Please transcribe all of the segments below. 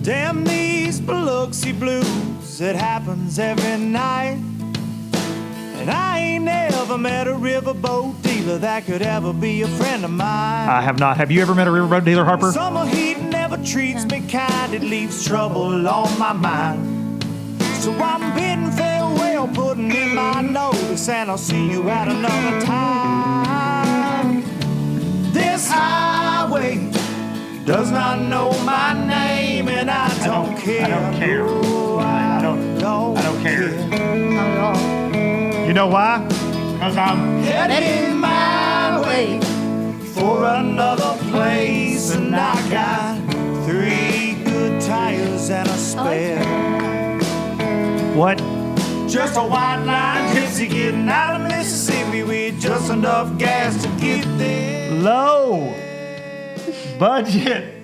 Damn these Biloxi blues, it happens every night. And I ain't never met a riverboat dealer that could ever be a friend of mine. I have not. Have you ever met a riverboat dealer, Harper? Summer heat never treats me kind, it leaves trouble on my mind. So I'm bidding farewell, putting in my notice, and I'll see you at another time. This highway does not know my name, and I don't care. I don't care. No, I don't care. Not at all. You know why? Because I'm heading my way for another place, and I got 3 good tires and a spare. What? Just a white line gypsy getting out of Mississippi with just enough gas to get there. Low budget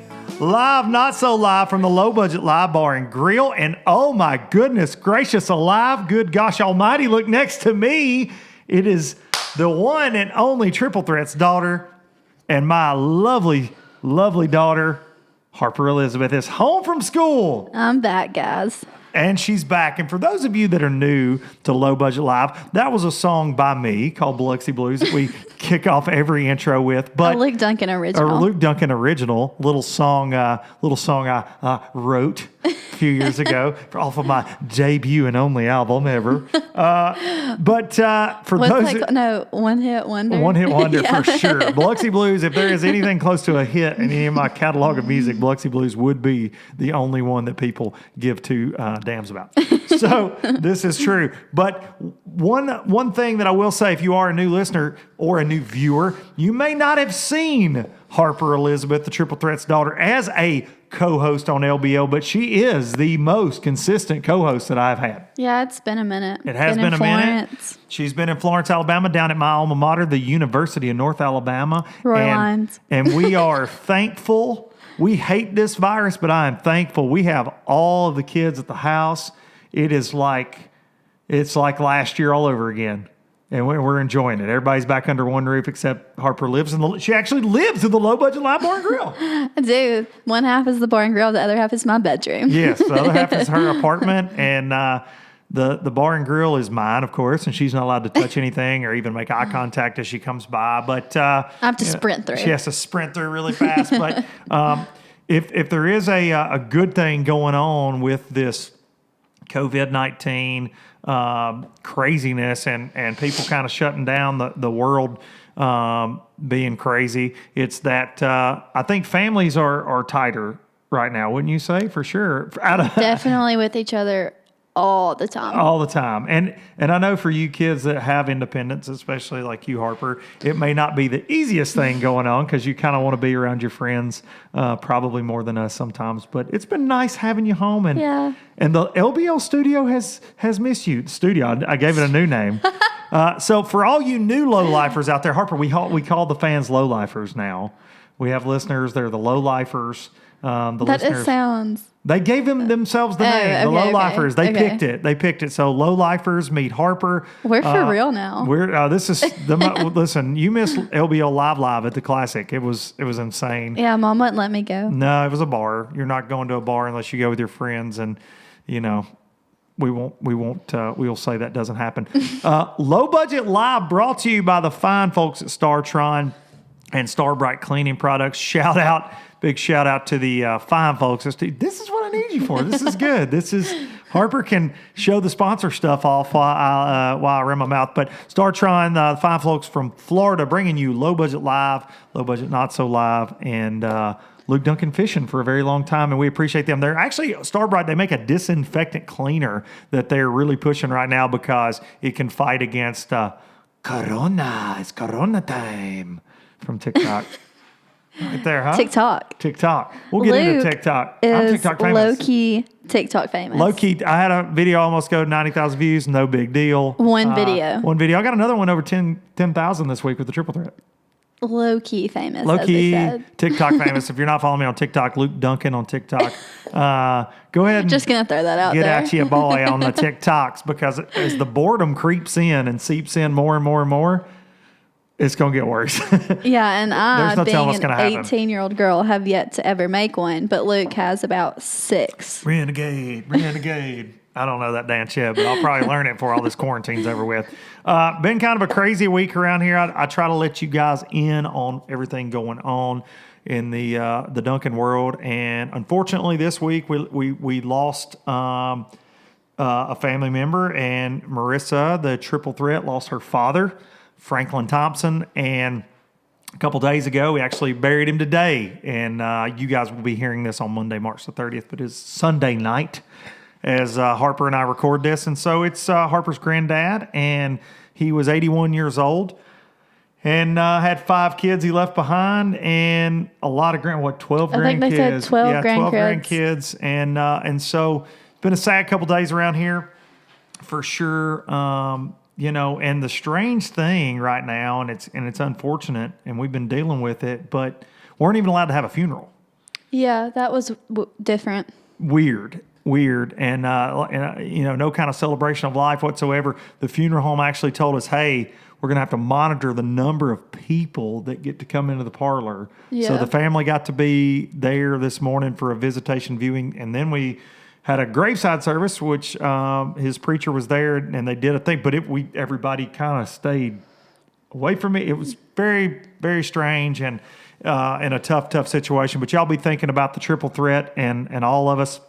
live, not so live from the Low Budget Live Bar and Grill. And oh my goodness gracious alive, good gosh almighty, look next to me. It is the one and only Triple Threat's daughter, and my lovely, lovely daughter, Harper Elizabeth, is home from school. I'm back, guys. And she's back. And for those of you that are new to Low Budget Live, that was a song by me called Biloxi Blues that we kick off every intro with. But a Luke Duncan original. A Luke Duncan original, little song I wrote a few years ago off of my debut and only album ever. But for those... One Hit Wonder. One Hit Wonder for sure. Biloxi Blues, if there is anything close to a hit in any of my catalog of music, Biloxi Blues would be the only one that people give two dams about. So this is true. But one thing that I will say, if you are a new listener or a new viewer, you may not have seen Harper Elizabeth, the Triple Threat's daughter, as a co-host on LBL, but she is the most consistent co-host that I've had. Yeah, it's been a minute. It has been a minute. She's been in Florence, Alabama, down at my alma mater, the University of North Alabama. Roy Lines. And we are thankful. We hate this virus, but I am thankful. We have all of the kids at the house. It's like last year all over again. And we're enjoying it. Everybody's back under one roof except Harper she actually lives in the Low Budget Live Bar and Grill. I do. One half is the bar and grill. The other half is my bedroom. Yes, the other half is her apartment. And the bar and grill is mine, of course. And she's not allowed to touch anything or even make eye contact as she comes by. But I have to sprint through. She has to sprint through really fast. But if there is a good thing going on with this COVID-19 craziness and people kind of shutting down the world being crazy, it's that I think families are tighter right now, wouldn't you say? For sure. Definitely with each other all the time. All the time. And I know for you kids that have independence, especially like you, Harper, it may not be the easiest thing going on because you kind of want to be around your friends probably more than us sometimes. But it's been nice having you home. And the LBL studio has missed you. The studio, I gave it a new name. So for all you new low-lifers out there, Harper, we call the fans low-lifers now. We have listeners. They're the low-lifers. Sounds... They gave themselves the name, the low-lifers. They picked it. They picked it. So low-lifers meet Harper. We're for real now. This is listen. You missed LBL Live at the Classic. It was insane. Yeah, Mom wouldn't let me go. No, it was a bar. You're not going to a bar unless you go with your friends, and we will say that doesn't happen. Low Budget Live brought to you by the fine folks at StarTron and Starbright Cleaning Products. Big shout out to the fine folks. This is what I need you for. This is good. Harper can show the sponsor stuff off while I run my mouth. But StarTron, the fine folks from Florida, bringing you Low Budget Live, Low Budget Not So Live, and Luke Duncan Fishing for a very long time, and we appreciate them. They're actually, Starbright, they make a disinfectant cleaner that they're really pushing right now because it can fight against Corona. It's Corona time from TikTok. Right there, huh? TikTok. We'll get into TikTok. I'm TikTok famous. Low-key TikTok famous. Low-key. I had a video almost go 90,000 views. No big deal. One video. I got another one over 10,000 this week with the Triple Threat. Low-key famous, Low-key as they said. TikTok famous. If you're not following me on TikTok, Luke Duncan on TikTok. Go ahead and just going to throw that out get there. at you, boy, on the TikToks, because as the boredom creeps in and seeps in more and more and more, it's going to get worse. Yeah, and I, no telling being what's an gonna happen. 18-year-old girl, have yet to ever make one, but Luke has about 6. Renegade. I don't know that dance yet, but I'll probably learn it before all this quarantine's over with. Been kind of a crazy week around here. I try to let you guys in on everything going on in the Duncan world, and unfortunately, this week we lost a family member, and Marissa, the triple threat, lost her father, Franklin Thompson, and a couple days ago, we actually buried him today, and you guys will be hearing this on Monday, March the 30th, but it's Sunday night as Harper and I record this, and so it's Harper's granddad, and he was 81 years old, and had 5 kids he left behind, and a lot of 12 grandkids. I think they said 12 grandkids, and so it's been a sad couple days around here, for sure. And the strange thing right now, and it's unfortunate, and we've been dealing with it, but we weren't even allowed to have a funeral. Yeah, that was different. Weird, and no kind of celebration of life whatsoever. The funeral home actually told us, hey, we're going to have to monitor the number of people that get to come into the parlor. Yeah. So the family got to be there this morning for a visitation viewing, and then we had a graveside service, which his preacher was there, and they did a thing, but everybody kind of stayed away from it. It was very, very strange and in a tough situation. But y'all be thinking about the triple threat and all of us.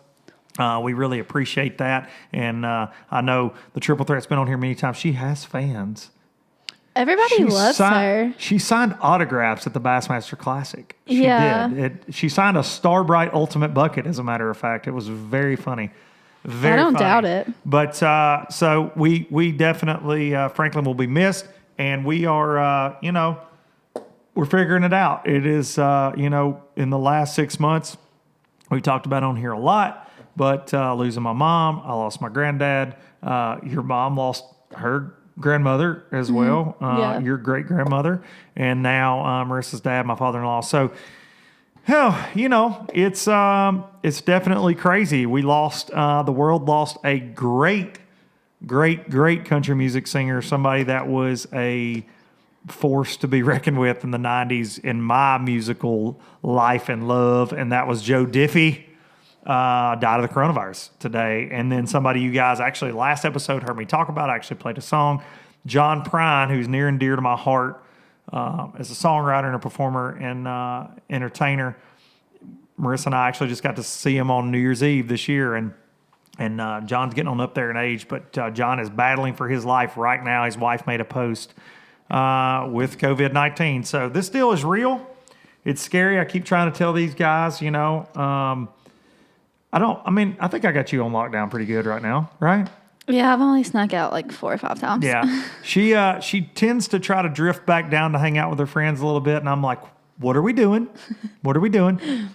We really appreciate that. And I know the triple threat's been on here many times. She has fans. Everybody loves her. She signed autographs at the Bassmaster Classic. She did. She signed a Starbright Ultimate Bucket, as a matter of fact. It was very funny. I don't doubt it. But so we definitely, Franklin will be missed, and we are, we're figuring it out. It is, in the last 6 months, we talked about it on here a lot, but losing my mom, I lost my granddad. Your mom lost her grandmother as well, your great grandmother, and now Marissa's dad, my father-in-law. So, it's definitely crazy. We lost the world lost a great country music singer, somebody that was a force to be reckoned with in the 90s in my musical life and love, and that was Joe Diffie. Died of the coronavirus today. And then somebody you guys actually last episode heard me talk about, I actually played a song. John Prine, who's near and dear to my heart as a songwriter and a performer and entertainer. Marissa and I actually just got to see him on New Year's Eve this year. And John's getting on up there in age, but John is battling for his life right now. His wife made a post with COVID-19. So this deal is real. It's scary. I keep trying to tell these guys, I think I got you on lockdown pretty good right now, right? Yeah, I've only snuck out like 4 or 5 times. Yeah. She tends to try to drift back down to hang out with her friends a little bit, and I'm like, what are we doing?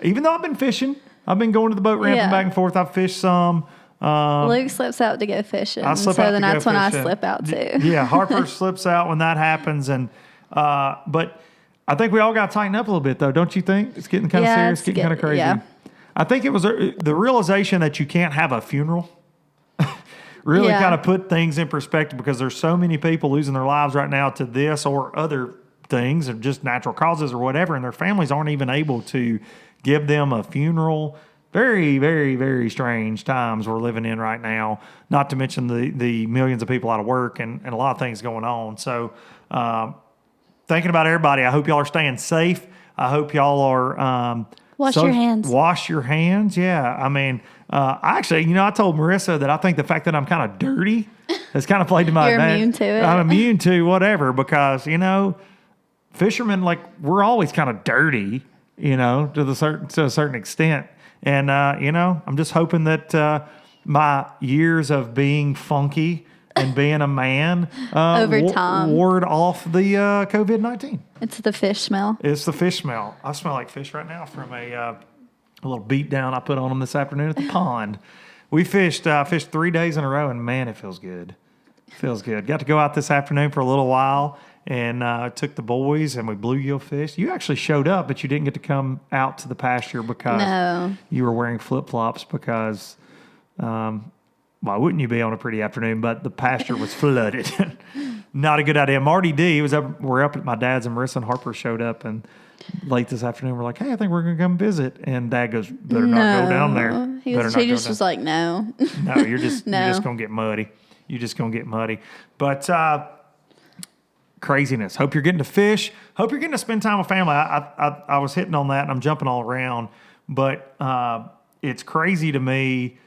Even though I've been fishing, I've been going to the boat ramping back and forth. I've fished some. Luke slips out to go fishing. That's when I slip out too. Yeah, Harper slips out when that happens, and but I think we all got to tighten up a little bit, though, don't you think? It's getting kind of serious, getting kind of crazy. Yeah. I think it was the realization that you can't have a funeral really kind of put things in perspective, because there's so many people losing their lives right now to this or other things, or just natural causes or whatever, and their families aren't even able to give them a funeral. Very, very, very strange times we're living in right now, not to mention the millions of people out of work and a lot of things going on. So thinking about everybody, I hope y'all are staying safe. I hope y'all are... Wash your hands. Wash your hands, yeah. I mean, I told Marissa that I think the fact that I'm kind of dirty has kind of played to my advantage. You're immune to it. I'm immune to whatever, because, fishermen, we're always kind of dirty, to a certain extent. And, I'm just hoping that my years of being funky and being a man over time ward off the COVID-19. It's the fish smell. It's the fish smell. I smell like fish right now from a little beat down I put on them this afternoon at the pond. We fished 3 days in a row, and man, it feels good. Got to go out this afternoon for a little while, and took the boys, and we bluegill fished. You actually showed up, but you didn't get to come out to the pasture because you were wearing flip-flops because why wouldn't you be on a pretty afternoon? But the pasture was flooded. Not a good idea. Marty D was up. We're up at my dad's, and Marissa and Harper showed up, and late this afternoon we're like, "Hey, I think we're gonna come visit." And Dad goes, "Better not go down there." He just was like, "No, no, you're just No. you're just gonna get muddy. You're just gonna get muddy." But craziness. Hope you're getting to fish. Hope you're getting to spend time with family. I was hitting on that, and I'm jumping all around, but it's crazy to me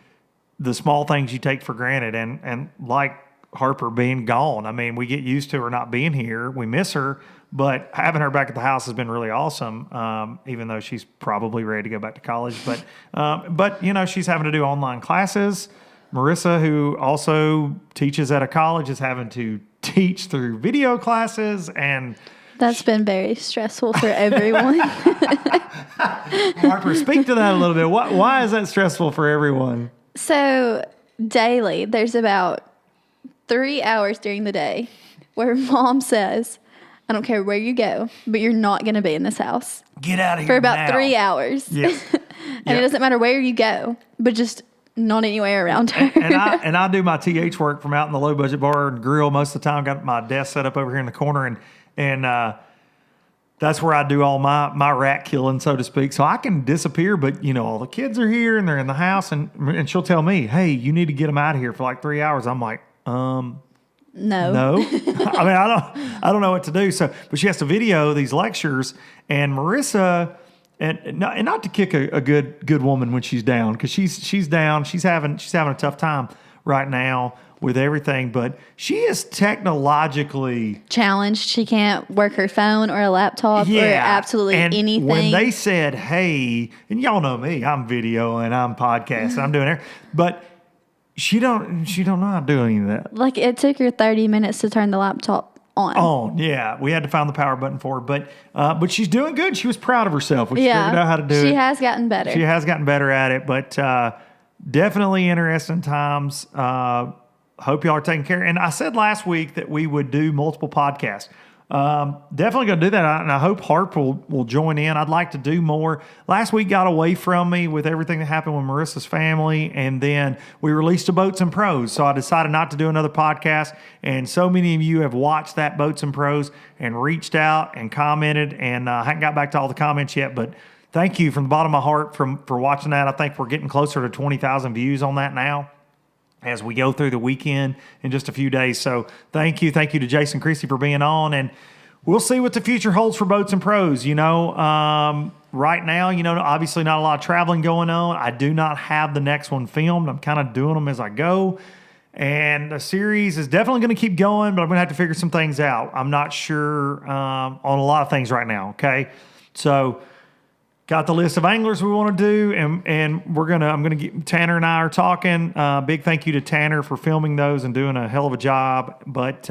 the small things you take for granted, and like Harper being gone. I mean, we get used to her not being here. We miss her, but having her back at the house has been really awesome. Even though she's probably ready to go back to college, but you know, she's having to do online classes. Marissa, who also teaches at a college, is having to teach through video classes, and that's been very stressful for everyone." Harper, speak to that a little bit. Why is that stressful for everyone? So daily, there's about 3 hours during the day where Mom says, "I don't care where you go, but you're not going to be in this house Get out of here for about now. 3 hours." Yes. And it doesn't matter where you go, but just not anywhere around her. and I do my TH work from out in the low budget bar and grill most of the time. Got my desk set up over here in the corner, and that's where I do all my rat killing, so to speak. So I can disappear, but you know, all the kids are here and they're in the house, and she'll tell me, "Hey, you need to get them out of here for like 3 hours." I'm like, No. no. I mean, I don't know what to do. So, but she has to video these lectures, and Marissa, and not to kick a good woman when she's down, because she's down, she's having a tough time right now with everything, but she is technologically Challenged. She can't work her phone or a laptop or absolutely and anything. When they said, "Hey," and y'all know me, I'm video and I'm podcasting, I'm doing it, but she don't know how to do any of that. Like, it took her 30 minutes to turn the laptop on. Yeah, we had to find the power button for her, but she's doing good. She was proud of herself. She figured out how to do it. She has gotten better. She has gotten better at it, but definitely interesting times. Hope y'all are taking care. And I said last week that we would do multiple podcasts. Definitely going to do that, and I hope Harp will join in. I'd like to do more. Last week got away from me with everything that happened with Marissa's family, and then we released a Boats and Pros, so I decided not to do another podcast, and so many of you have watched that Boats and Pros and reached out and commented, and I haven't got back to all the comments yet, but thank you from the bottom of my heart for watching that. I think we're getting closer to 20,000 views on that now as we go through the weekend in just a few days. So thank you to Jason Creasy for being on, and we'll see what the future holds for Boats and Pros. You know, right now, you know, obviously not a lot of traveling going on. I do not have the next one filmed. I'm kind of doing them as I go, and the series is definitely going to keep going, but I'm going to have to figure some things out. I'm not sure on a lot of things right now. Okay, so got the list of anglers we want to do, and I'm gonna get Tanner and I are talking. Big thank you to Tanner for filming those and doing a hell of a job. But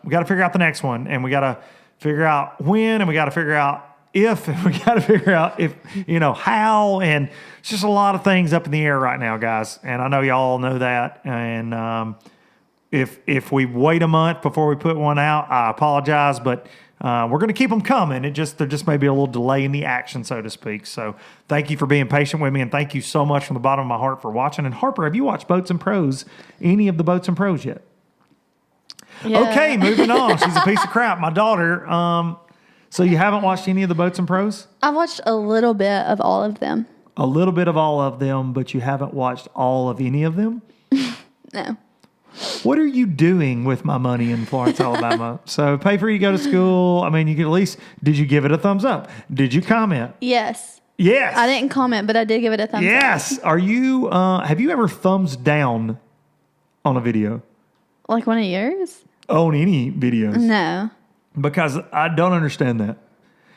we got to figure out the next one, and we got to figure out when, and we got to figure out if, and we got to figure out if, you know, how, and it's just a lot of things up in the air right now, guys. And I know y'all know that. And if we wait a month before we put one out, I apologize, but we're going to keep them coming. There just may be a little delay in the action, so to speak. So thank you for being patient with me, and thank you so much from the bottom of my heart for watching. And Harper, have you watched Boats and Pros, any of the Boats and Pros yet? Yeah. Okay, moving on. She's a piece of crap. My daughter. So you haven't watched any of the Boats and Pros? I watched a little bit of all of them. A little bit of all of them, but you haven't watched all of any of them? No. What are you doing with my money in Florence, Alabama? So pay for you to go to school. I mean, you could at least, did you give it a thumbs up? Did you comment? Yes. Yes. I didn't comment, but I did give it a thumbs up. Yes. Are you, have you ever thumbs down on a video? Like one of yours? On any videos? No. Because I don't understand that.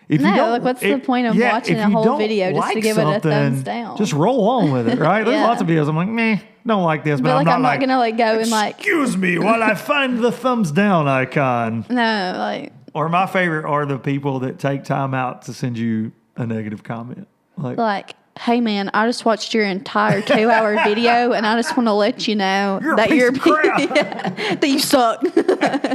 If No, you don't, like, what's the point of watching if a you whole don't video just to like give it a thumbs something, down? Just roll on with it, right? There's Yeah. lots of videos I'm like, meh, don't like this. But But I'm not gonna like go and like, excuse me while I find the thumbs down icon. no, like, Or my favorite are the people that take time out to send you a negative comment. Like hey man, I just watched your entire 2-hour video, and I just want to let you know You're a that piece you're of crap. yeah, that you suck.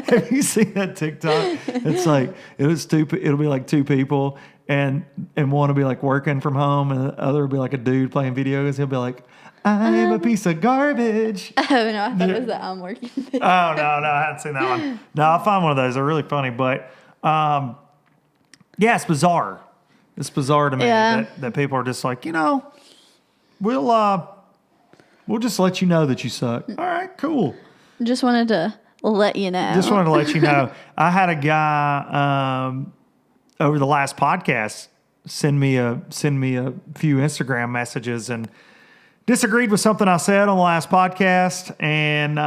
have you seen that TikTok? It's like, it was stupid. It'll be like two people, and one will be like working from home, and the other will be like a dude playing video games. He'll be like, I'm a piece of garbage. Oh, no, I thought it was that I'm working. Oh, no, I hadn't seen that one. No, I find one of those. They're really funny. But, yeah, it's bizarre. It's bizarre to me that people are just like, we'll just let you know that you suck. All right, cool. Just wanted to let you know. Just wanted to let you know. I had a guy over the last podcast send me a few Instagram messages and disagreed with something I said on the last podcast. And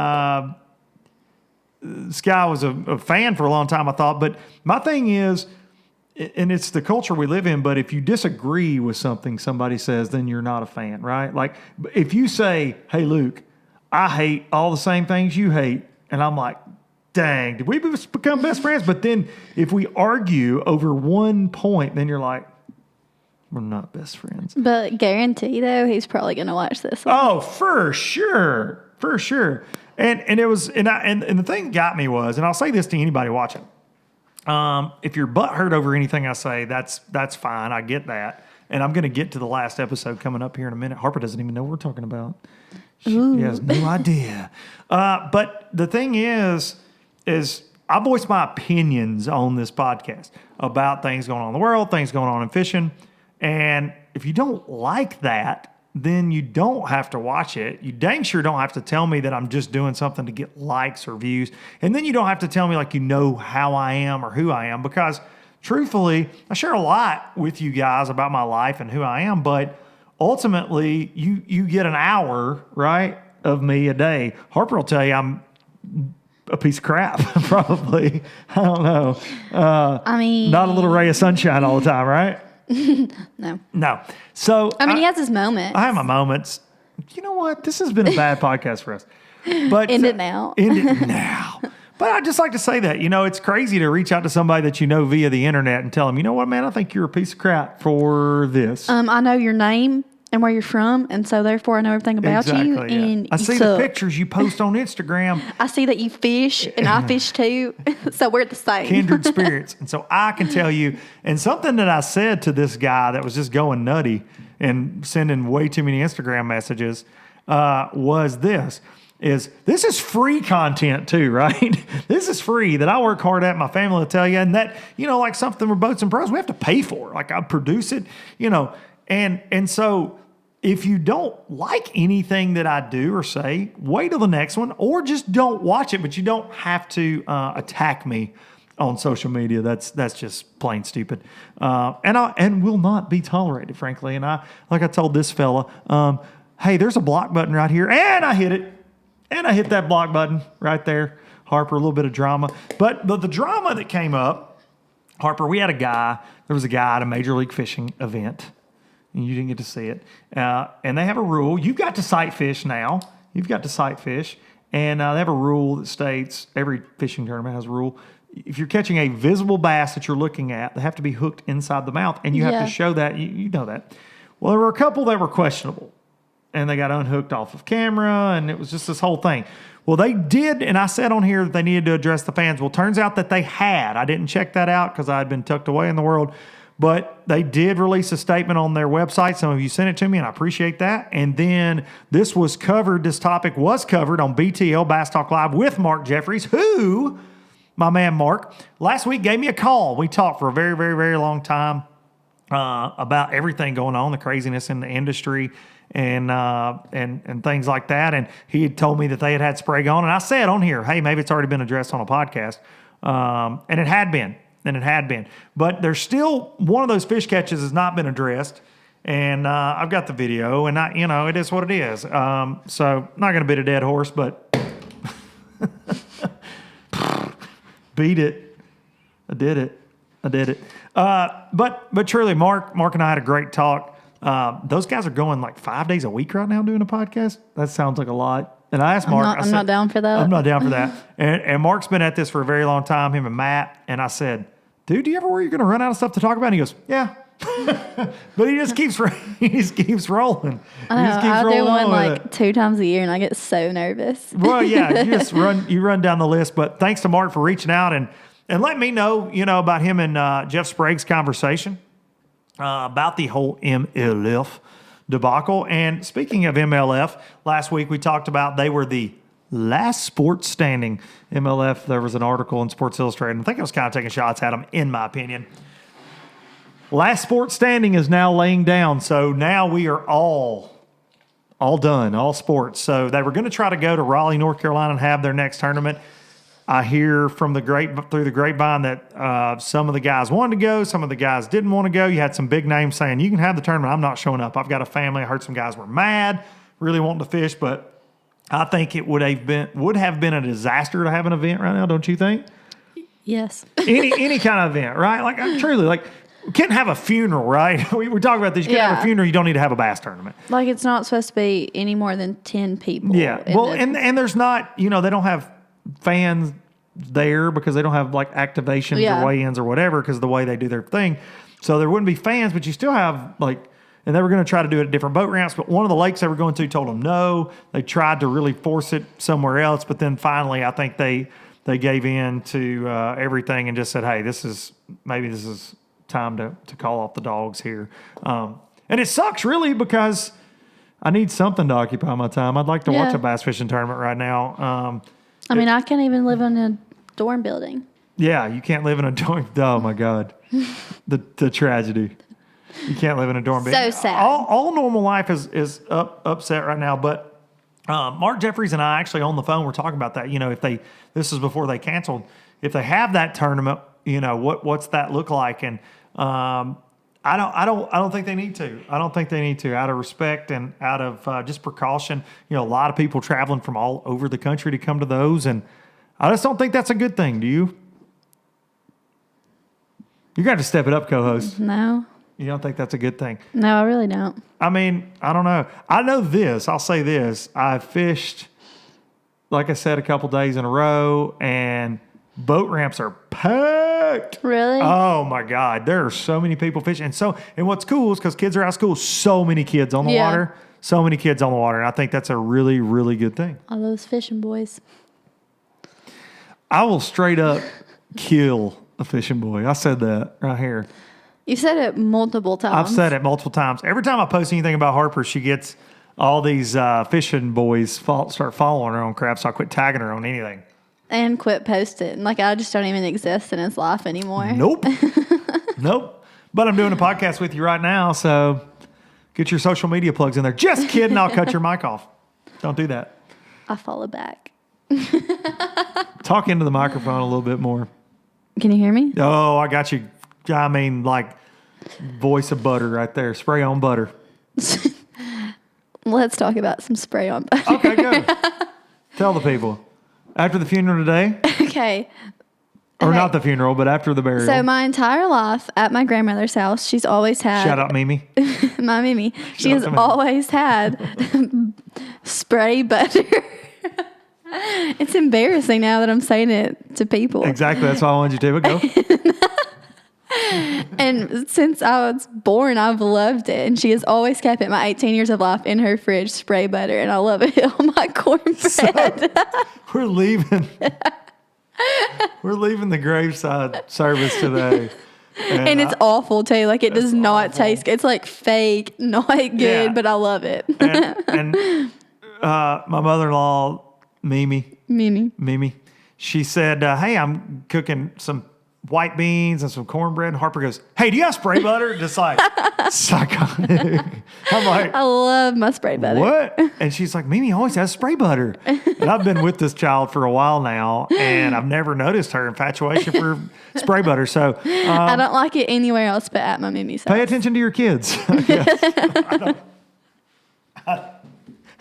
this guy was a fan for a long time, I thought. But my thing is, and it's the culture we live in, but if you disagree with something somebody says, then you're not a fan, right? Like if you say, hey, Luke, I hate all the same things you hate, and I'm like, dang, did we become best friends? But then if we argue over one point, then you're like, we're not best friends. But guarantee, though, he's probably going to watch this one. Oh, for sure. For sure. And it was, and the thing that got me was, and I'll say this to anybody watching, if you're butthurt over anything I say, that's fine. I get that. And I'm going to get to the last episode coming up here in a minute. Harper doesn't even know what we're talking about. She has no idea. But the thing is I voice my opinions on this podcast about things going on in the world, things going on in fishing. And if you don't like that, then you don't have to watch it. You dang sure don't have to tell me that I'm just doing something to get likes or views. And then you don't have to tell me like you know how I am or who I am, because truthfully, I share a lot with you guys about my life and who I am, but ultimately you get an hour, right, of me a day. Harper will tell you I'm a piece of crap, probably. I don't know. I mean, not a little ray of sunshine all the time, right? No. So I mean, he has his moments. I have my moments. You know what? This has been a bad podcast for us. But End it now. End it now. But I'd just like to say that, it's crazy to reach out to somebody that you know via the internet and tell them, you know what, man, I think you're a piece of crap for this. I know your name and where you're from, and so therefore I know everything about you. Yeah. And I see the pictures you post on Instagram. I see that you fish, and I fish too. So we're the same. Kindred spirits. And so I can tell you, and something that I said to this guy that was just going nutty and sending way too many Instagram messages was this is free content too, right? This is free that I work hard at, my family will tell you, and that, like something with Boats and Pros, we have to pay for. Like I produce it, and so if you don't like anything that I do or say, wait till the next one, or just don't watch it, but you don't have to attack me on social media. That's just plain stupid, and will not be tolerated, frankly. And like I told this fella, hey, there's a block button right here, and I hit it. And I hit that block button right there. Harper, a little bit of drama. But the drama that came up, Harper, there was a guy at a Major League Fishing event. And you didn't get to see it. And they have a rule. You've got to sight fish now. You've got to sight fish. And they have a rule that states, every fishing tournament has a rule. If you're catching a visible bass that you're looking at, they have to be hooked inside the mouth. And you have to show that. You know that. Well, there were a couple that were questionable. And they got unhooked off of camera, and it was just this whole thing. Well, they did, and I said on here that they needed to address the fans. Well, turns out that they had. I didn't check that out because I had been tucked away in the world. But they did release a statement on their website. Some of you sent it to me, and I appreciate that. And then this topic was covered on BTL, Bass Talk Live, with Mark Jeffries, who, my man Mark, last week gave me a call. We talked for a very, very, very long time about everything going on, the craziness in the industry, and things like that. And he had told me that they had spray gone. And I said on here, hey, maybe it's already been addressed on a podcast. And it had been. But there's still one of those fish catches has not been addressed. And I've got the video, and it is what it is. So not going to beat a dead horse, but beat it. I did it. But truly, Mark and I had a great talk. Those guys are going like 5 days a week right now doing a podcast. That sounds like a lot. And I asked Mark. I'm not down for that. I'm not down for that. And Mark's been at this for a very long time, him and Matt. And I said, dude, do you ever worry you're going to run out of stuff to talk about? And he goes, yeah. But he just keeps rolling. I do one like 2 times a year, and I get so nervous. Well, yeah, you run down the list. But thanks to Mark for reaching out and let me know, about him and Jeff Sprague's conversation about the whole MLF debacle. And speaking of MLF, last week we talked about they were the last sport standing. MLF, there was an article in Sports Illustrated. I think I was kind of taking shots at them, in my opinion. Last sport standing is now laying down. So now we are all done, all sports. So they were going to try to go to Raleigh, North Carolina and have their next tournament. I hear from through the grapevine that some of the guys wanted to go, some of the guys didn't want to go. You had some big names saying, you can have the tournament, I'm not showing up. I've got a family. I heard some guys were mad, really wanting to fish, but I think it would have been a disaster to have an event right now, don't you think? Yes. Any kind of event, right? Like, truly, like, we can't have a funeral, right? we were talking about this. You can't have a funeral, you don't need to have a bass tournament. Like, it's not supposed to be any more than 10 people. Yeah. Well, and there's not, they don't have fans there because they don't have like activations or weigh-ins or whatever because of the way they do their thing. So there wouldn't be fans, but you still have like, and they were going to try to do it at different boat ramps, but one of the lakes they were going to told them no. They tried to really force it somewhere else, but then finally I think they gave in to everything and just said, hey, this is time to call off the dogs here. And it sucks really because I need something to occupy my time. I'd like to watch a bass fishing tournament right now. I mean, I can't even live in a dorm building. Yeah, you can't live in a dorm. Oh my God, the tragedy. You can't live in a dorm building. So sad. All normal life is upset right now. But Mark Jeffries and I actually on the phone were talking about that. If this is before they canceled, if they have that tournament, what's that look like? And I don't think they need to. I don't think they need to, out of respect and out of just precaution. A lot of people traveling from all over the country to come to those, and I just don't think that's a good thing. Do you? You got to step it up, co-host. No. You don't think that's a good thing? No, I really don't. I mean, I don't know. I know this. I'll say this. I fished, like I said, a couple days in a row, and boat ramps are packed. Really? Oh my God. There are so many people fishing. And what's cool is because kids are out of school, so many kids on the water. So many kids on the water. And I think that's a really, really good thing. All those fishing boys. I will straight up kill a fishing boy. I said that right here. You said it multiple times. I've said it multiple times. Every time I post anything about Harper, she gets all these fishing boys start following her on crap, so I quit tagging her on anything. And quit posting. Like, I just don't even exist in his life anymore. Nope. Nope. But I'm doing a podcast with you right now, so get your social media plugs in there. Just kidding. I'll cut your mic off. Don't do that. I follow back. Talk into the microphone a little bit more. Can you hear me? Oh, I got you. I mean, like, voice of butter right there. Spray on butter. Let's talk about some spray on butter. Okay, good. Tell the people. After the funeral today, Okay. or not the funeral, but after the burial. So my entire life at my grandmother's house, she's always had... Shout out Mimi. My Mimi. She out has to Mimi. always had spray butter. It's embarrassing now that I'm saying it to people. Exactly. That's why I wanted you to. But go. And since I was born, I've loved it. And she has always kept it, my 18 years of life, in her fridge, spray butter. And I love it on my cornbread. So, we're leaving. We're leaving the graveside service today. And it's awful, too. Like, it does not taste good. It's, like, fake, not good, but I love it. And my mother-in-law, Mimi, she said, hey, I'm cooking some white beans and some cornbread. And Harper goes, hey, do you have spray butter? Just like, psychotic. I'm like, I love my spray butter. What? And she's like, Mimi always has spray butter. And I've been with this child for a while now, and I've never noticed her infatuation for spray butter. So I don't like it anywhere else but at my Mimi's house. pay attention to your kids.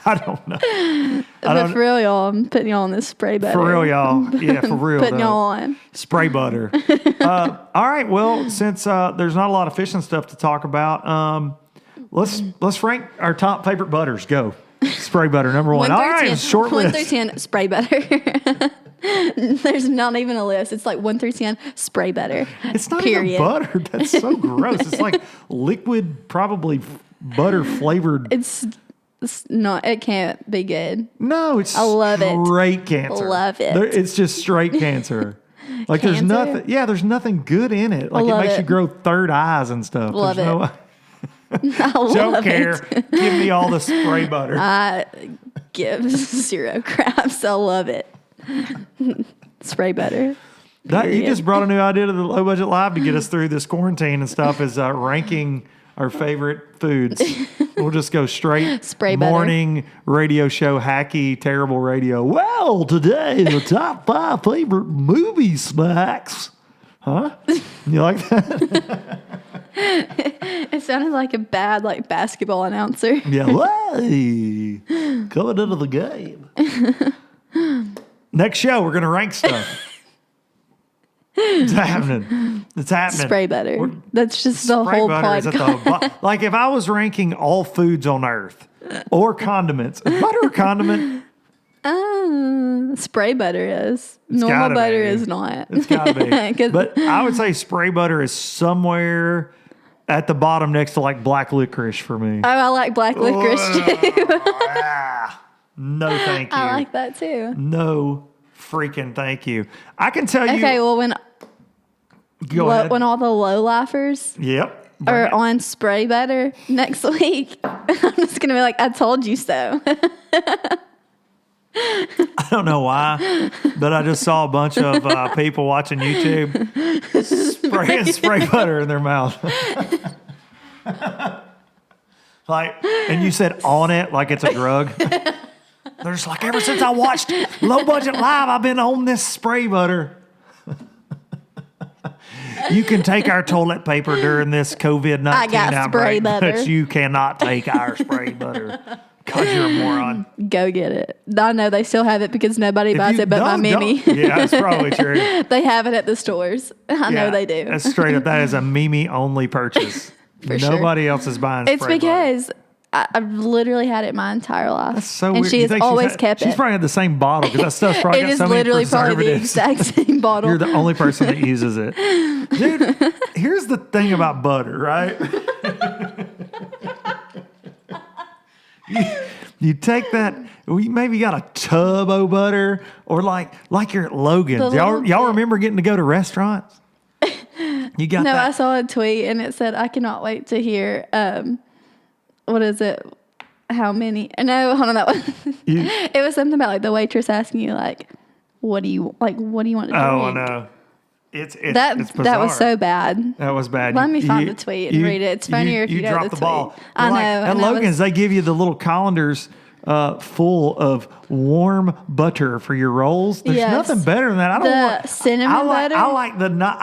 I don't know. But for real, y'all, I'm putting y'all on this spray butter. For real, y'all. Yeah, for real. Putting y'all on. Spray butter. All right. Well, since there's not a lot of fishing stuff to talk about, let's rank our top favorite butters. Go. Spray butter, number one. All right, 10. short 1 list. through 10, spray butter. There's not even a list. It's like 1 through 10, spray butter. It's not Period. even butter. That's so gross. It's like liquid, probably butter flavored. It's not. It can't be good. No, it's I love it. straight cancer. Love it. It's just straight cancer. Like there's Cancer? nothing. Yeah, there's nothing good in it. Like it love makes it. you grow third eyes and stuff. Love There's I Don't love care. it. Give me all the spray butter. I give 0 craps. I love it. Spray butter. You Period. just brought a new idea to the Low Budget Live to get us through this quarantine and stuff is ranking our favorite foods. We'll just go straight Spray butter. morning radio show, hacky, terrible radio. Well, today, the top 5 favorite movie snacks. Huh? You like that? It sounded like a bad basketball announcer. Yeah. Hey, coming into the game. Next show, we're going to rank stuff. It's happening. It's happening. Spray butter. That's just the Spray whole butter is at podcast. like if I was ranking all foods on earth or condiments, is butter a condiment? Spray butter is. Normal gotta butter be. is not. It's got to be. 'Cause- But I would say spray butter is somewhere at the bottom next to like black licorice for me. Oh, I like black licorice too. No, thank you. I like that too. No freaking thank you. I can tell you. Okay, well Go ahead. when all the low lifers Yep. Bring are it. on spray butter next week, I'm just gonna be like, I told you so. I don't know why, but I just saw a bunch of people watching YouTube spraying spray butter in their mouth. And you said on it like it's a drug. They're just like, ever since I watched Low Budget Live, I've been on this spray butter. You can take our toilet paper during this COVID-19 I got spray outbreak, butter. but you cannot take our spray butter because you're a moron. Go get it. I know they still have it because nobody buys you it but my don't- Mimi. Yeah, that's probably true. They have it at the stores. I know Yeah, they do. That's straight up. That is a Mimi only purchase. For sure. Nobody else is buying It's spray butter. because I've literally had it my entire life. That's so and weird. she You has think always she's kept She's it. probably had the same bottle because that stuff's probably It got is so many literally probably the preservatives. exact same bottle. You're the only person that uses it. Dude, here's the thing about butter, right? you take that, maybe you got a tub of butter or like you're at Logan's. The Y'all little- remember getting to go to restaurants? You got No, I that? saw a tweet and it said, I cannot wait to hear, what is it? How many? No, hold on, that one. It was something about like the waitress asking you like, what do you want to drink? Oh, I know. It's That bizarre. was so bad. That was bad. Let me find the tweet and read it. It's funnier if you know dropped the the ball. tweet. I Like, know, At and that Logan's, was- they give you the little colanders full of warm butter for your rolls. There's Yes. nothing better than that. I don't The want cinnamon butter? I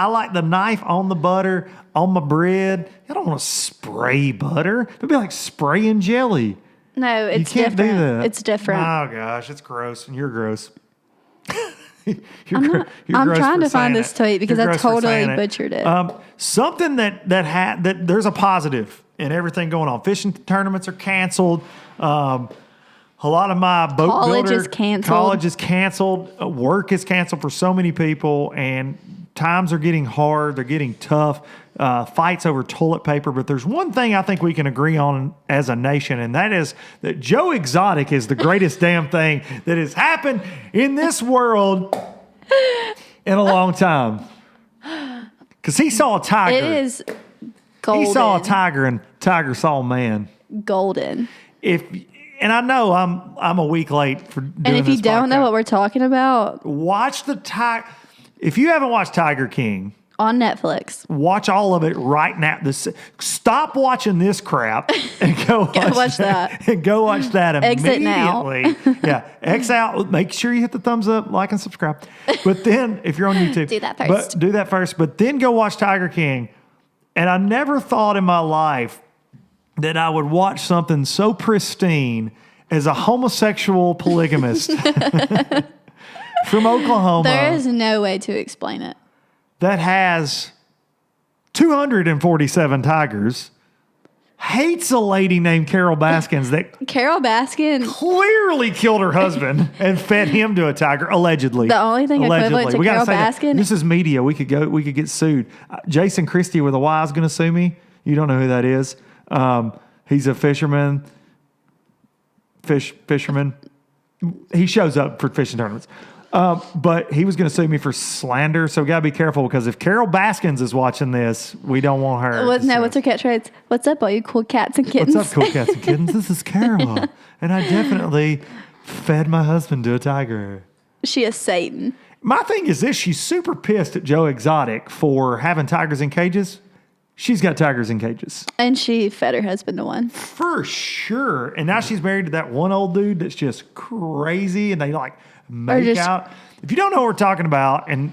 like the knife on the butter on my bread. I don't want to spray butter. It'd be like spraying jelly. No, it's You can't different. do that. It's different. Oh gosh, it's gross, and you're gross. You're I'm gross trying for to find saying this it. tweet because You're I gross for totally saying it. butchered it. Something that there's a positive in everything going on. Fishing tournaments are canceled. A lot of my boat College builder is canceled. College is canceled. Work is canceled for so many people, and times are getting hard. They're getting tough. Fights over toilet paper. But there's one thing I think we can agree on as a nation, and that is that Joe Exotic is the greatest damn thing that has happened in this world in a long time. Because he saw a tiger. It is golden. He saw a tiger, and tiger saw a man. Golden. And I know I'm a week late for doing And if you this don't know podcast. what we're talking about, Watch the tiger. If you haven't watched Tiger King, on Netflix. watch all of it right now. Stop watching this crap and go watch that. And go watch that Exit now. immediately. Yeah, X out. Make sure you hit the thumbs up, like, and subscribe. But then, if you're on YouTube, Do that first. But do that first. But then go watch Tiger King. And I never thought in my life that I would watch something so pristine as a homosexual polygamist from Oklahoma There is no way to explain it. that has 247 tigers, hates a lady named Carol Baskins that Carol Baskin, clearly killed her husband and fed him to a tiger, allegedly. The only thing equivalent to We gotta Carol say that. Baskin- This is media. We could get sued. Jason Christie with a Y is going to sue me. You don't know who that is. He's a fisherman. Fisherman. He shows up for fishing tournaments. But he was going to sue me for slander, so we got to be careful because if Carol Baskins is watching this, we don't want her. What's her catchphrase? What's up, all you cool cats and kittens? What's up, cool cats and kittens? This is Carol, and I definitely fed my husband to a tiger. She is Satan. My thing is this: she's super pissed at Joe Exotic for having tigers in cages. She's got tigers in cages. And she fed her husband to one. For sure. And now she's married to that one old dude that's just crazy, and they like make out. If you don't know what we're talking about, and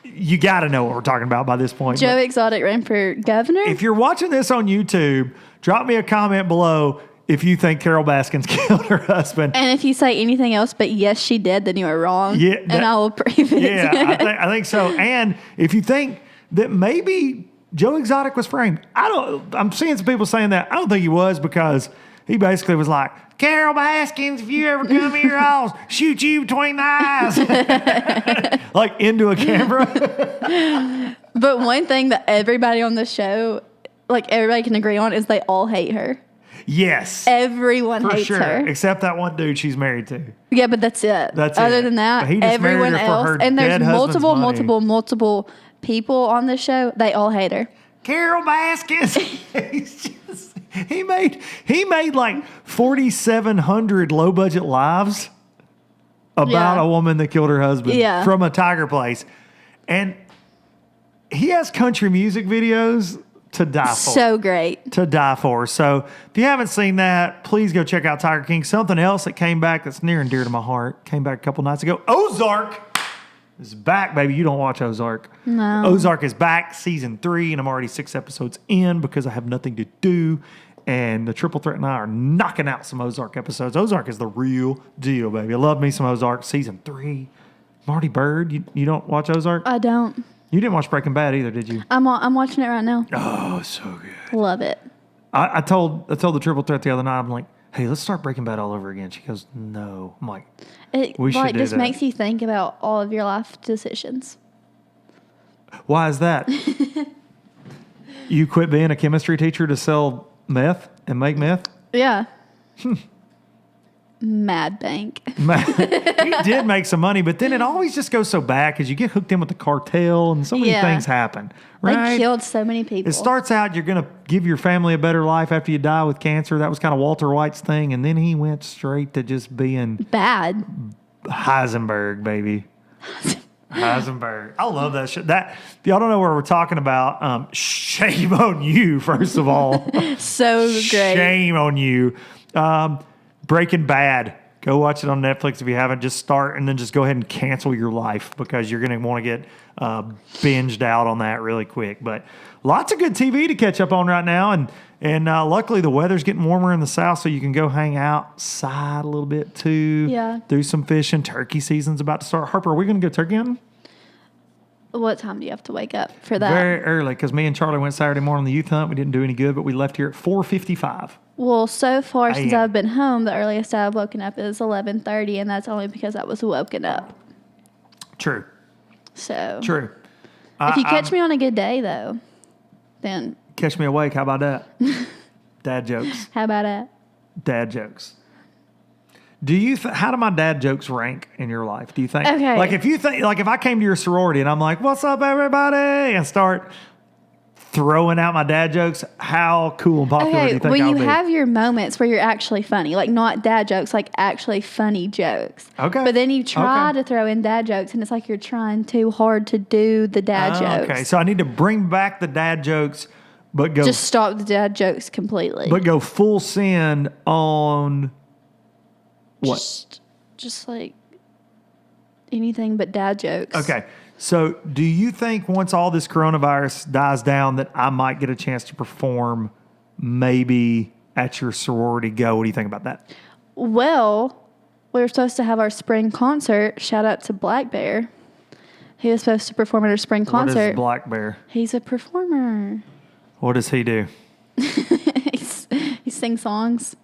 you got to know what we're talking about by this point. Joe Exotic ran for governor? If you're watching this on YouTube, drop me a comment below if you think Carol Baskins killed her husband. And if you say anything else but yes, she did, then you are wrong. Yeah, and I will prove it. Yeah, I think so. And if you think that maybe Joe Exotic was framed, I'm seeing some people saying that. I don't think he was, because he basically was like, Carol Baskins, if you ever come here, I'll shoot you between the eyes. Like into a camera. But one thing that everybody on the show, like everybody can agree on, is they all hate her. Yes. Everyone for hates sure. her. Except that one dude she's married to. Yeah, but that's it. Other than that, He just everyone married her for else. her And there's dead husband's money. multiple people on the show. They all hate her. Carol Baskins. He made like 4,700 low budget lives about a woman that killed her husband from a tiger place. And he has country music videos to die for. So great. To die for. So if you haven't seen that, please go check out Tiger King. Something else that came back that's near and dear to my heart, came back a couple nights ago. Ozark is back, baby. You don't watch Ozark. No. Ozark is back, season 3, and I'm already 6 episodes in because I have nothing to do. And the Triple Threat and I are knocking out some Ozark episodes. Ozark is the real deal, baby. I love me some Ozark. Season 3. Marty Bird, you don't watch Ozark? I don't. You didn't watch Breaking Bad either, did you? I'm watching it right now. Oh, so good. Love it. I told the Triple Threat the other night, I'm like, hey, let's start Breaking Bad all over again. She goes, no. I'm like, we should do just that. makes you think about all of your life decisions. Why is that? You quit being a chemistry teacher to sell meth and make meth? Yeah. Mad Bank. He did make some money, but then it always just goes so bad because you get hooked in with the cartel and so many things happen. Right? They killed so many people. It starts out you're going to give your family a better life after you die with cancer. That was kind of Walter White's thing. And then he went straight to just being bad. Heisenberg, baby. Heisenberg. I love that shit. That, if y'all don't know what we're talking about, shame on you, first of all. So great. Shame on you. Breaking Bad. Go watch it on Netflix if you haven't. Just start and then just go ahead and cancel your life because you're going to want to get binged out on that really quick. But lots of good TV to catch up on right now. And luckily the weather's getting warmer in the south, so you can go hang outside a little bit too. Yeah. Do some fishing. Turkey season's about to start. Harper, are we going to go turkey hunting? What time do you have to wake up for that? Very early, because me and Charlie went Saturday morning on the youth hunt. We didn't do any good, but we left here at 4:55. Well, so far since AM. I've been home, the earliest I've woken up is 11:30, and that's only because I was woken up. True. So True. if you catch me on a good day, though, then Catch me awake. How about that? Dad jokes. how about that? Dad jokes. Do you? How do my dad jokes rank in your life? Do you think? Okay. Like if you think, like if I came to your sorority and I'm like, "What's up, everybody?" and start throwing out my dad jokes, how cool and popular do Okay, you think well, I'll you be? have your moments where you're actually funny, like not dad jokes, like actually funny jokes. Okay. But then you try Okay. to throw in dad jokes, and it's like you're trying too hard to do the dad jokes. Okay, so I need to bring back the dad jokes, but go Just stop the dad jokes completely. but go full send on what? Just like anything but dad jokes. Okay. So do you think once all this coronavirus dies down that I might get a chance to perform maybe at your sorority go? What do you think about that? Well, we were supposed to have our spring concert. Shout out to Black Bear. He was supposed to perform at our spring What concert. is Black Bear? He's a performer. What does he do? he sings songs.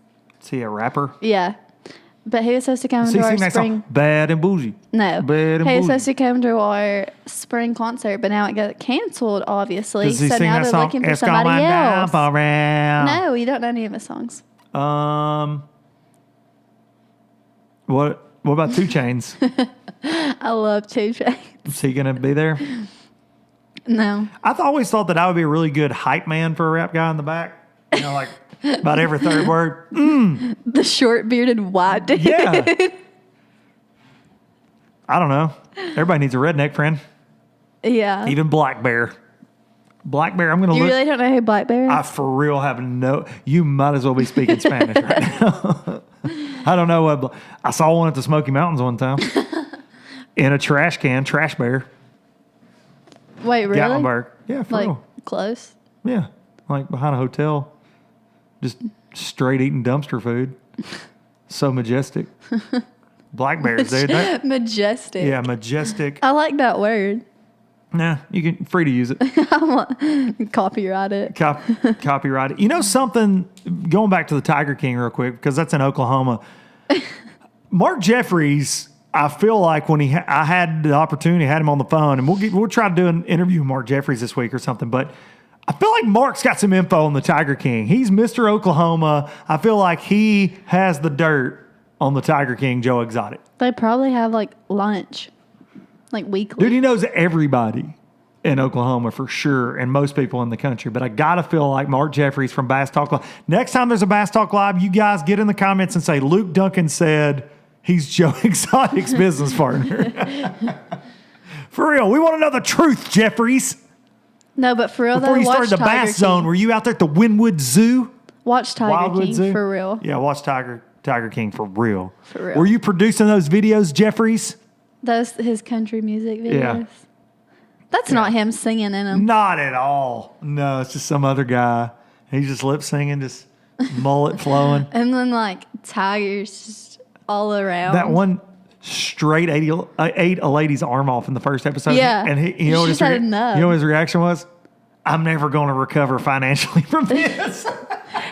Is he a rapper? Yeah. But he was supposed to come Does to he our sing that spring. song? Bad and bougie. No. Bad and He was bougie. supposed to come to our spring concert, but now it got canceled, obviously. Does he So sing now that they're song? looking for It's somebody going else. down around. No, you don't know any of his songs. What What about 2 Chainz? I love 2 Chainz. Is he going to be there? No. I've always thought that I would be a really good hype man for a rap guy in the back. You know, like about every third word. The short bearded white dude. Yeah. I don't know. Everybody needs a redneck friend. Yeah. Even Black Bear. Black Bear, I'm going to You look. really don't know who Black Bear is? I for real have no. You might as well be speaking Spanish right now. I don't know what. I saw one at the Smoky Mountains one time in a trash can, Trash Bear. Wait, really? Gatlinburg. Yeah, for Like, real. close? Yeah, like behind a hotel, just straight eating dumpster food. So majestic. Black bears, dude. Majestic. Yeah, majestic. I like that word. Nah, you can free to use it. Copyright it. Copyright it. You know something? Going back to the Tiger King real quick because that's in Oklahoma. Mark Jeffries. I feel like when I had the opportunity, had him on the phone, and we'll try to do an interview with Mark Jeffries this week or something. But I feel like Mark's got some info on the Tiger King. He's Mr. Oklahoma. I feel like he has the dirt on the Tiger King, Joe Exotic. They probably have like lunch, like weekly. Dude, he knows everybody in Oklahoma for sure, and most people in the country. But I gotta feel like Mark Jeffries from Bass Talk Live. Next time there's a Bass Talk Live, you guys get in the comments and say Luke Duncan said he's Joe Exotic's business partner. For real, we want to know the truth, Jeffries. No, but for real, Before though, you started the watch Tiger Bass Zone, King. were you out there at the Wynwood Zoo? Watch Tiger Wildwood King Zoo? for real. Yeah, watch Tiger King for real. For real. Were you producing those videos, Jeffries? Those his country music videos. Yeah. That's not him singing in them. Not at all. No, it's just some other guy. He's just lip singing, just mullet flowing. And then like tigers just all around. That one straight ate a lady's arm off in the first episode. Yeah. And you know what She's had enough. You know what his reaction was? I'm never going to recover financially from this.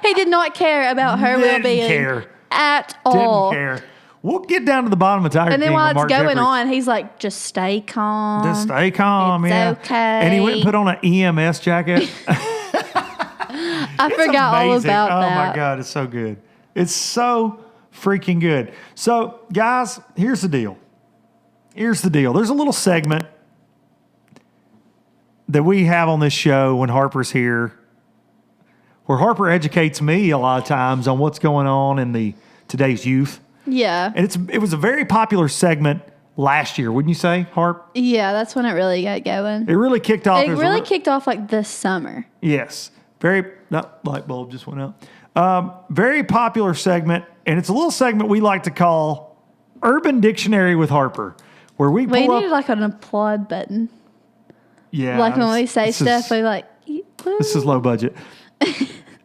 He did not care about her Didn't well-being care. at all. Didn't care. We'll get down to the bottom of Tiger And then King while with it's Mark going Jeffries. on, he's like, just stay calm. Just stay calm, It's yeah. okay. And he went and put on an EMS jacket. I forgot all Amazing. about that. Oh my God, it's so good. It's so freaking good. So, guys, here's the deal. There's a little segment that we have on this show when Harper's here, where Harper educates me a lot of times on what's going on in today's youth. Yeah. And it was a very popular segment last year, wouldn't you say, Harp? Yeah, that's when it really got going. It really kicked off. It really kicked off like this summer. Yes. Light bulb just went out. Very popular segment, and it's a little segment we like to call Urban Dictionary with Harper, where we We pull needed up. like an applaud button. Yeah. Like when we say this stuff, is- we like, This is low budget.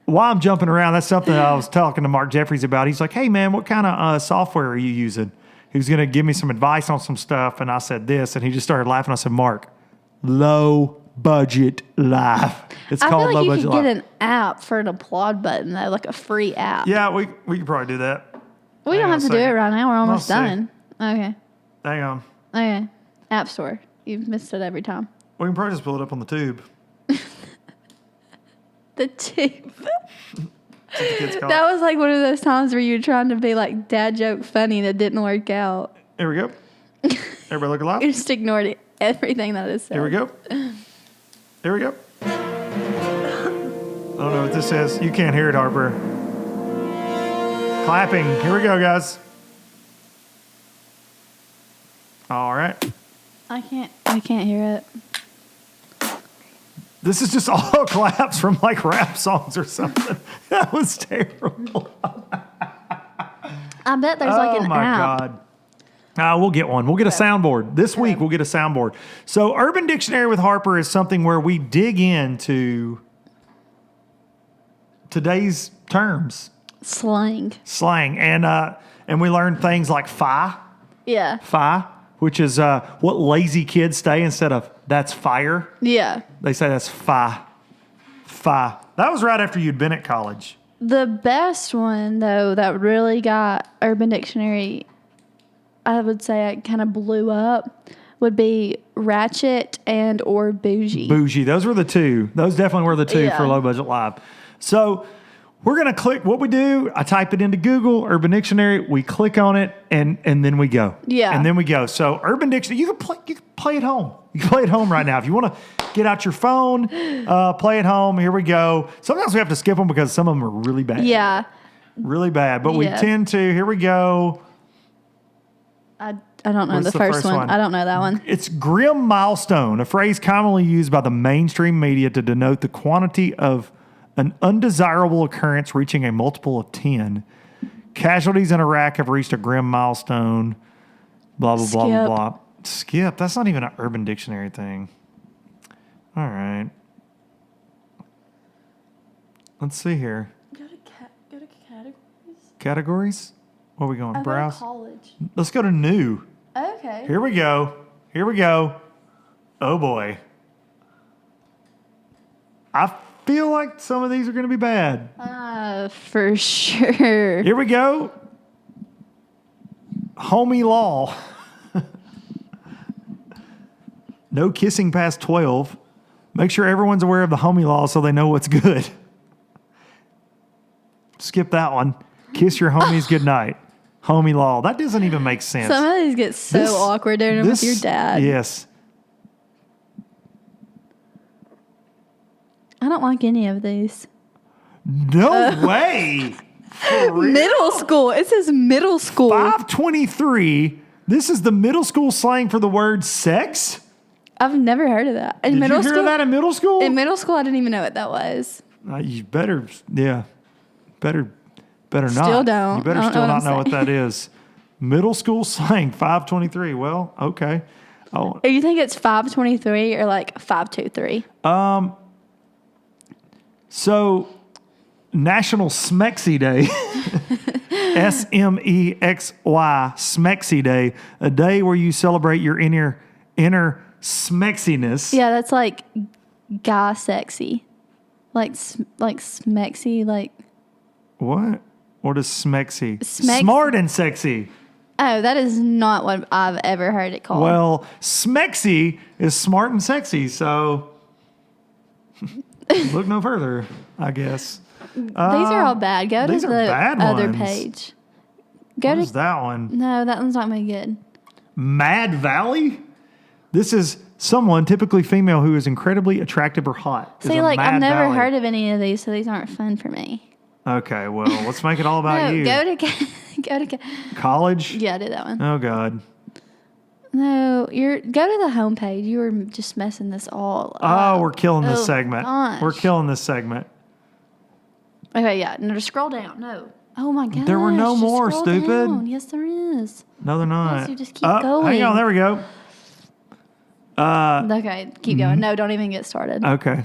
While I'm jumping around, that's something that I was talking to Mark Jeffries about. He's like, hey, man, what kind of software are you using? He was going to give me some advice on some stuff, and I said this, and he just started laughing. I said, Mark, low budget live. It's I called feel low like you budget could live. get an app for an applaud button, though, like a free app. Yeah, we could probably do that. We Hang don't on have a to do it second. right now. We're almost Let's see. done. Okay. Hang on. Okay. App Store. You've missed it every time. We can probably just pull it up on the tube. The tube. That's what the kids call it. That was like one of those times where you're trying to be like dad joke funny that didn't work out. Here we go. Everybody look You alive. just ignored everything that is said. Here we go. Here we go. I don't know what this says. You can't hear it, Harper. Clapping. Here we go, guys. All right. I can't hear it. This is just all claps from like rap songs or something. That was terrible. I bet there's like Oh an my app. God. We'll get one. We'll get a soundboard. This week we'll get a soundboard. So Urban Dictionary with Harper is something where we dig into today's terms, Slang. slang, and we learn things like Yeah. which is what lazy kids say instead of that's fire. Yeah. They say that's fi. That was right after you'd been at college. The best one, though, that really got Urban Dictionary, I would say it kind of blew up, would be ratchet and or bougie. Bougie. Those were the two. Those definitely were the two Yeah. for Low Budget Live. So we're going to click what we do. I type it into Google, Urban Dictionary. We click on it, and then we go. Yeah. And then we go. So Urban Dictionary, you can play at home. You can play at home right now. If you want to get out your phone, play at home. Here we go. Sometimes we have to skip them because some of them are really bad. Yeah. Really bad. But we tend to. Here we go. I don't know the first one. I don't know that one. It's grim milestone, a phrase commonly used by the mainstream media to denote the quantity of an undesirable occurrence reaching a multiple of 10. Casualties in Iraq have reached a grim milestone. Blah, blah, blah, blah, blah. Skip. That's not even an Urban Dictionary thing. All right. Let's see here. Go to categories. Categories? Where are we going? Browse? College. Let's go to new. Okay. Here we go. Here we go. Oh, boy. I feel like some of these are going to be bad. For sure. Here we go. Homie law. No kissing past 12. Make sure everyone's aware of the homie law so they know what's good. Skip that one. Kiss your homies goodnight. Homie law. That doesn't even make sense. Some of these get so awkward doing them with your dad. Yes. I don't like any of these. No way. For real? Middle school. It says middle school. 523. This is the middle school slang for the word sex? I've never heard of that. In Did middle you hear school, that in middle school? In middle school, I didn't even know what that was. You better, better not. Still don't. You better I don't still know not what I'm know what that is. Middle school slang, 523. Well, okay. Oh, You think it's 523 or like 523? so National Smexy Day, SMEXY, Smexy Day, a day where you celebrate your inner smexiness. Yeah, that's like guy sexy. Like smexy, like. What? What is smexy? Smex- Smart and sexy. Oh, that is not what I've ever heard it called. Well, smexy is smart and sexy, so look no further, I guess. These are all bad. Go to these are the bad other ones. page. What is that one? No, that one's not very good. Mad Valley? This is someone, typically female, who is incredibly attractive or hot. See, like, I've never heard of any of these, so these aren't fun for me. Okay, well, let's make it all about No, you. go to College? Yeah, I did that one. Oh, God. No, go to the homepage. You were just messing this all up. Oh, we're killing this Oh, segment. gosh. We're killing this segment. Okay, yeah. No, just scroll down. No. Oh, my gosh. There were no just more, scroll stupid. down. Yes, there is. No, they're not. Yes, you just keep going. Hang on, there we go. Okay, keep going. No, don't even get started. Okay.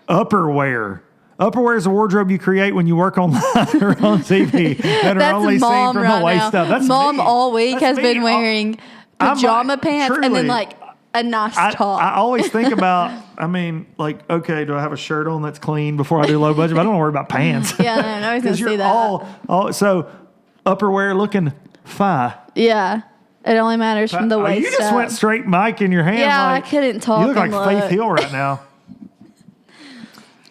Upperwear. Upperwear is a wardrobe you create when you work online or on TV that are That's only seen mom from right the waist now. up. That's Mom me. all week That's has me. been wearing I'm pajama like, pants and then truly. like a nice top. I always think about, okay, do I have a shirt on that's clean before I do low budget? But I don't worry about pants. Yeah, no, I was going to say that. So upperwear looking fine. Yeah. It only matters from the waist You just up. went straight mic in your hand. Yeah, like, I couldn't talk. You look like and Faith Hill right now.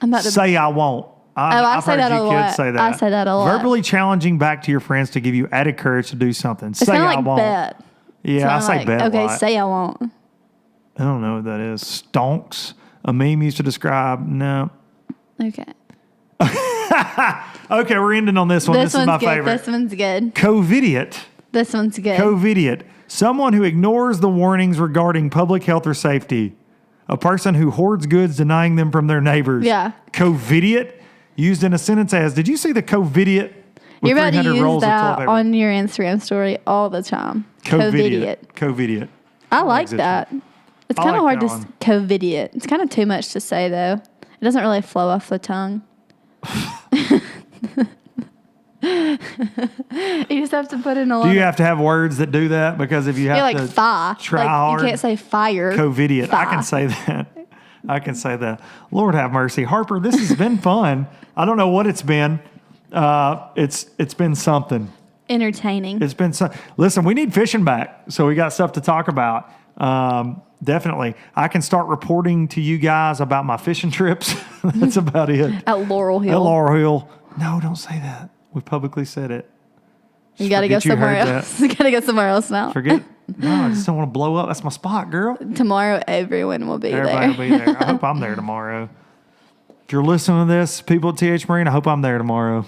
I'm about to Say I won't. I I've say heard that you a kids lot. say that. I say that a lot. Verbally challenging back to your friends to give you added courage to do something. It's Say kind of I like won't. bet. Yeah, I say bet a Okay, lot. say I won't. I don't know what that is. Stonks. A meme used to describe. No. Okay. Okay, we're ending on this one. This is one's my good. favorite. This one's good. Covidiot. This one's good. Covidiot. Someone who ignores the warnings regarding public health or safety. A person who hoards goods, denying them from their neighbors. Yeah. Covidiot. Used in a sentence as, did you see the Covidiot? with You're about to 300 use rolls of toilet that paper? on your Instagram story all the time. Covidiot. Covidiot. I like exists. that. It's I kind of like hard that to Covidiot. It's kind of too much to say though. It doesn't really flow off the tongue. You just have to put in a lot. Do you have to have words that do that? Because if you have like to fi. try like, hard. You can't say fire. Covidiot. I Fi. can say that. I can say that. Lord have mercy. Harper, this has been fun. I don't know what it's been. It's been something. Entertaining. It's been listen, we need fishing back, so we got stuff to talk about. Definitely. I can start reporting to you guys about my fishing trips. That's about it. At Laurel Hill. At Laurel Hill. No, don't say that. We publicly said it. You got to go Forget you somewhere heard else. You got to go somewhere else now. Forget. No, I just don't want to blow up. That's my spot, girl. Tomorrow, everyone will be Everybody there. will be there. I hope I'm there tomorrow. If you're listening to this, people at TH Marine, I hope I'm there tomorrow.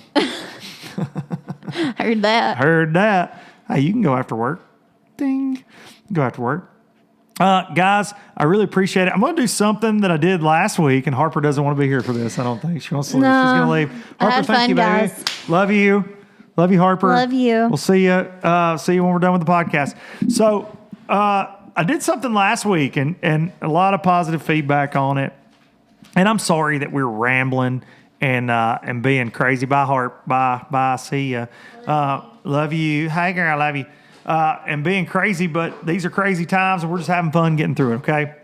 Heard that. Heard that. Hey, you can go after work. Ding. Go after work. Guys, I really appreciate it. I'm going to do something that I did last week, and Harper doesn't want to be here for this, I don't think. She wants to leave. No. She's going to leave. Harper, had thank fun, you, baby. guys. Love you. Love you, Harper. Love you. We'll see you. See you when we're done with the podcast. So I did something last week, and a lot of positive feedback on it. And I'm sorry that we're rambling and being crazy. Bye, Harp. Bye. See ya. Love you. Hey, girl, I love you. And being crazy, but these are crazy times, and we're just having fun getting through it, okay?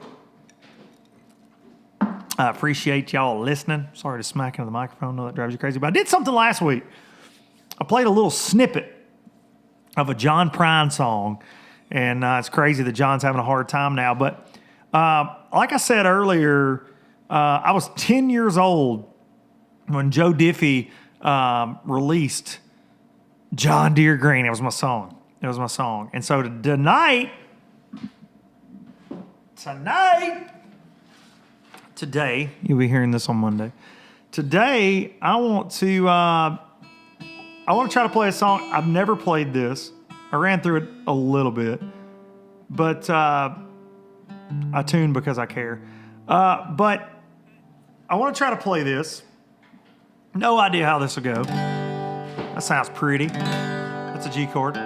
I appreciate y'all listening. Sorry to smack into the microphone. I know that drives you crazy, but I did something last week. I played a little snippet of a John Prine song, and it's crazy that John's having a hard time now. But like I said earlier, I was 10 years old when Joe Diffie released John Deere Green. It was my song. And so today, you'll be hearing this on Monday. Today, I want to try to play a song. I've never played this. I ran through it a little bit, but I tuned because I care. But I want to try to play this. No idea how this will go. That sounds pretty. That's a G chord.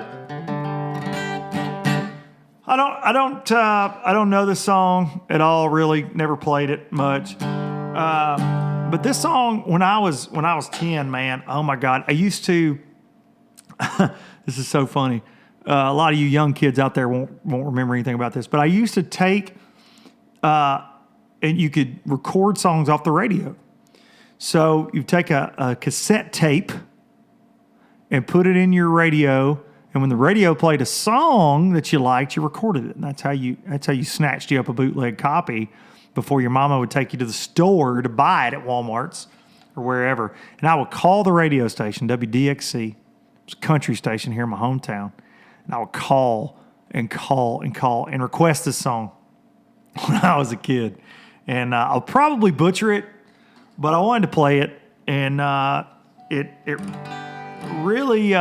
I don't know this song at all. Really, never played it much. But this song, when I was 10, man, oh my God, I used to. This is so funny. A lot of you young kids out there won't remember anything about this, but I used to take, and you could record songs off the radio. So you take a cassette tape and put it in your radio. And when the radio played a song that you liked, you recorded it. And that's how you snatched you up a bootleg copy before your mama would take you to the store to buy it at Walmart's or wherever. And I would call the radio station, WDXC. It's a country station here in my hometown. And I would call and request this song when I was a kid. And I'll probably butcher it, but I wanted to play it. And it really...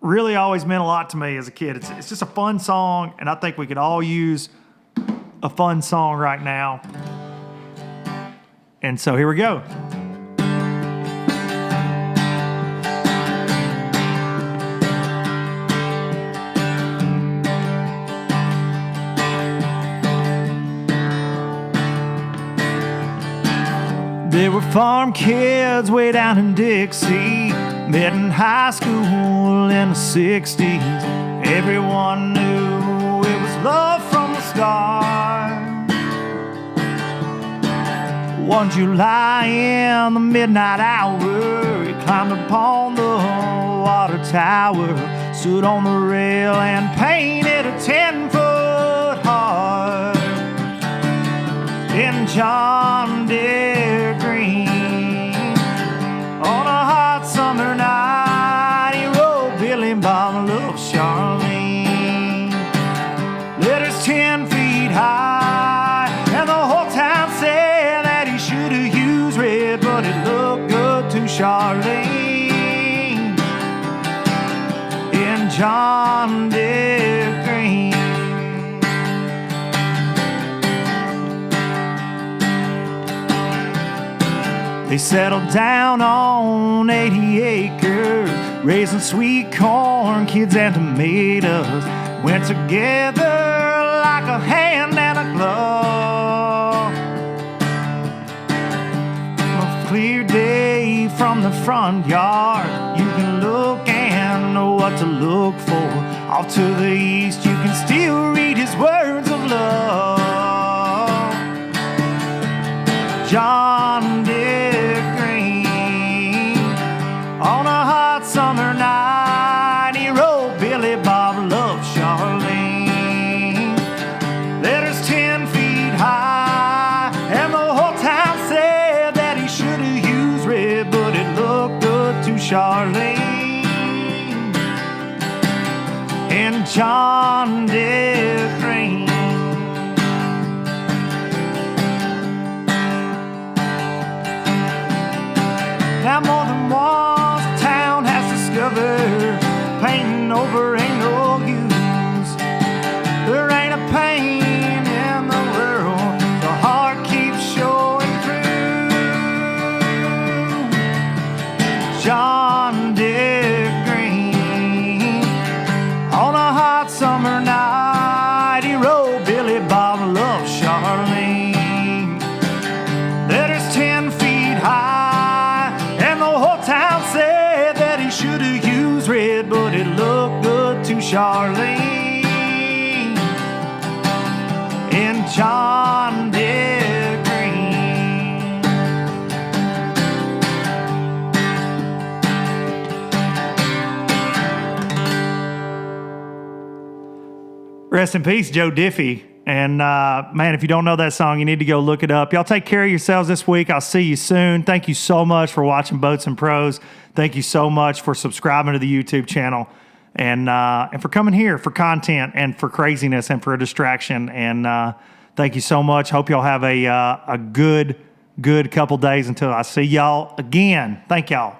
really always meant a lot to me as a kid. It's just a fun song, and I think we could all use a fun song right now. And so here we go. There were farm kids way down in Dixie, met in high school in the 60s. Everyone knew it was love from the start. One July in the midnight hour, he climbed upon the water tower, stood on the rail and painted a 10-foot heart in John Deere green. On a hot summer night, he wrote Billy Bob Love Charlene. Letters 10 feet high, and the whole town said that he should have used red, but it looked good to Charlene in John Deere green. They settled down on 80 acres, raising sweet corn, kids and tomatoes. Went together like a hand and a glove. A clear day from the front yard, you can look and know what to look for. Off to the east, you can still read his words of love. John Deere green. On a hot summer night, he wrote Billy Bob Love Charlene. Letters 10 feet high, and the whole town said that he should have used red, in John Deere Green. Now more than once the town has discovered painting over ain't no use. There ain't a pain in the world the heart keeps showing through. John Deere Green. On a hot summer night he rode Billy Bob Love Charlene. Letters 10 feet high, and the whole town said that he should have used red, but it looked good to Charlene in John Deere Green. Rest in peace, Joe Diffie. And man, if you don't know that song, you need to go look it up. Y'all take care of yourselves this week. I'll see you soon. Thank you so much for watching Boats and Pros. Thank you so much for subscribing to the YouTube channel and for coming here for content and for craziness and for a distraction. And thank you so much. Hope y'all have a good couple days until I see y'all again. Thank y'all.